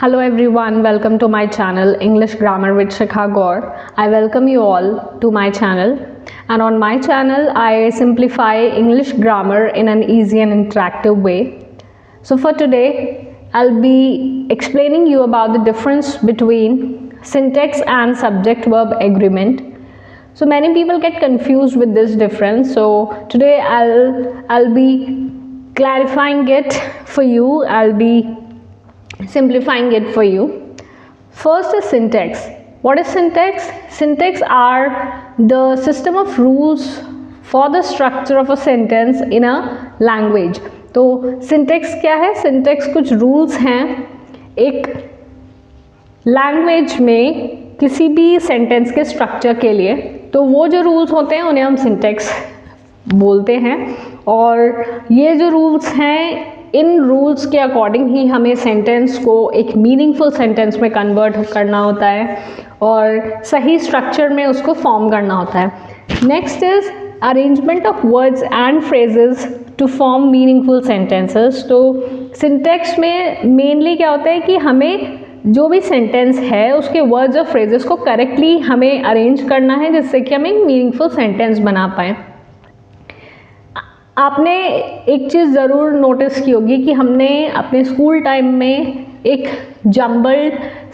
Hello everyone, welcome to my channel English Grammar with Shikha Gaur. I welcome you all to my channel, and on my channel I simplify English grammar in an easy and interactive way. So for today I'll be explaining you about the difference between syntax and subject verb agreement. So many people get confused with this difference, so today I'll be clarifying it for you. I'll be simplifying it for you. First is syntax. What is syntax? Syntax are the system of rules for the structure of a sentence in a language. तो syntax क्या है? syntax कुछ rules हैं एक language में किसी भी sentence के structure के लिए. तो वो जो rules होते हैं उन्हें हम syntax बोलते हैं, और ये जो rules हैं इन रूल्स के अकॉर्डिंग ही हमें सेंटेंस को एक मीनिंगफुल सेंटेंस में कन्वर्ट करना होता है और सही स्ट्रक्चर में उसको फॉर्म करना होता है. Next is arrangement of words and phrases to form meaningful sentences. तो सिंटेक्स में मेनली क्या होता है कि हमें जो भी सेंटेंस है उसके वर्ड्स और फ्रेजेस को करेक्टली हमें अरेंज करना है जिससे कि हम एक मीनिंगफुल सेंटेंस बना पाएँ. आपने एक चीज़ ज़रूर नोटिस की होगी कि हमने अपने स्कूल टाइम में एक जंबल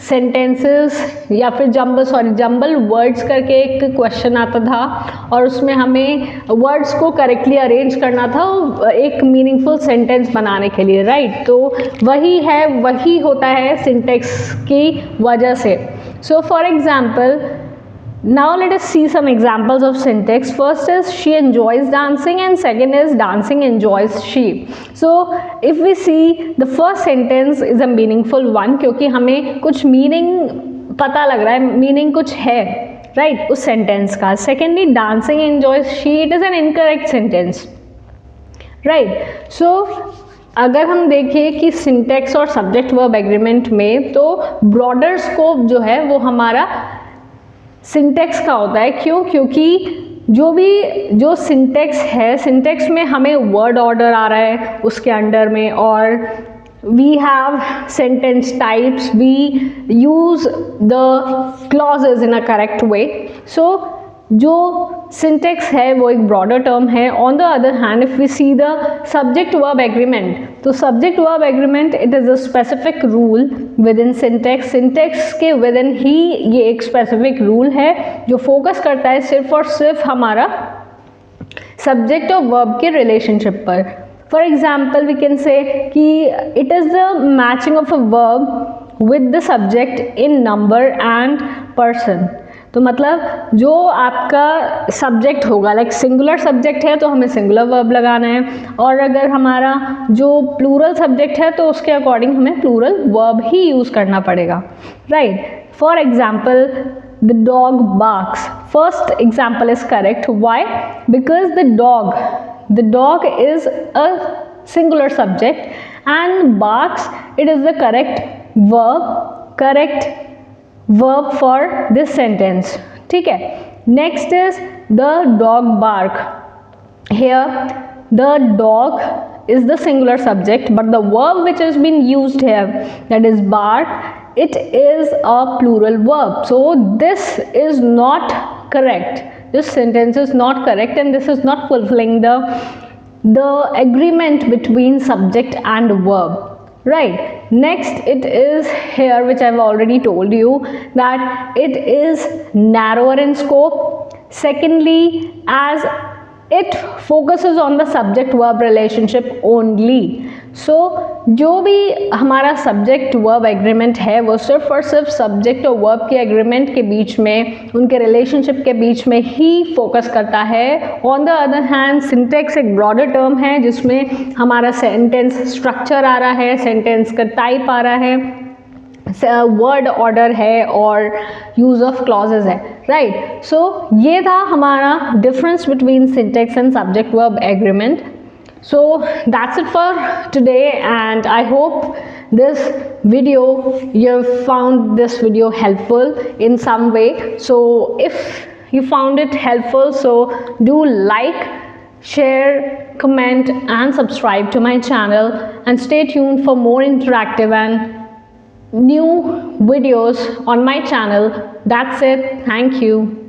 सेंटेंसेस या फिर जंबल वर्ड्स करके एक क्वेश्चन आता था और उसमें हमें वर्ड्स को करेक्टली अरेंज करना था एक मीनिंगफुल सेंटेंस बनाने के लिए, राइट. तो वही होता है सिंटेक्स की वजह से. So for example, now let us see some examples of syntax. First is she enjoys dancing and second is dancing enjoys she. So if we see the first sentence is a meaningful one क्योंकि हमें कुछ meaning पता लग रहा है, meaning कुछ है, right, उस sentence का. Secondly, dancing enjoys she, it is an incorrect sentence, right. So अगर हम देखें कि syntax और subject verb agreement में तो broader scope जो है वो हमारा सिंटेक्स का होता है. क्यों? क्योंकि जो सिंटेक्स है, सिंटेक्स में हमें वर्ड ऑर्डर आ रहा है उसके अंडर में, और we have sentence types, we use the clauses in a correct way. So जो सिंटेक्स है वो एक ब्रॉडर टर्म है. On the other hand if we see the subject verb agreement, तो subject verb agreement it is a specific rule within syntax. Syntax के within ही ये एक स्पेसिफिक रूल है जो फोकस करता है सिर्फ और सिर्फ हमारा सब्जेक्ट और वर्ब के रिलेशनशिप पर. For example we can say कि it is the matching of a verb with the subject in number and person. तो मतलब जो आपका सब्जेक्ट होगा, लाइक सिंगुलर सब्जेक्ट है तो हमें सिंगुलर वर्ब लगाना है, और अगर हमारा जो प्लूरल सब्जेक्ट है तो उसके अकॉर्डिंग हमें प्लूरल वर्ब ही यूज़ करना पड़ेगा, right. For example, the dog barks. First example is correct. Why? Because the dog is a singular subject and barks it is the correct verb for this sentence. ठीक है. Next is the dog bark. Here the dog is the singular subject, but the verb which has been used here, that is bark, it is a plural verb. So this is not correct. This sentence is not correct and this is not fulfilling the agreement between subject and verb. Right. Next it is here, which I've already told you that it is narrower in scope. Secondly, as it focuses on the subject verb relationship only. So जो भी हमारा subject verb agreement है वो सिर्फ और सिर्फ subject और verb के एग्रीमेंट के बीच में, उनके रिलेशनशिप के बीच में ही फोकस करता है. On the other hand syntax एक ब्रॉडर टर्म है जिसमें हमारा सेंटेंस स्ट्रक्चर आ रहा है, सेंटेंस का टाइप आ रहा है, वर्ड ऑर्डर है और यूज ऑफ क्लॉजेज है, राइट. सो ये था हमारा difference between syntax and subject verb agreement. So that's it for today, and I hope this video, you found this video helpful in some way. So if you found it helpful, so do like, share, comment and subscribe to my channel, and stay tuned for more interactive and new videos on my channel. That's it. Thank you.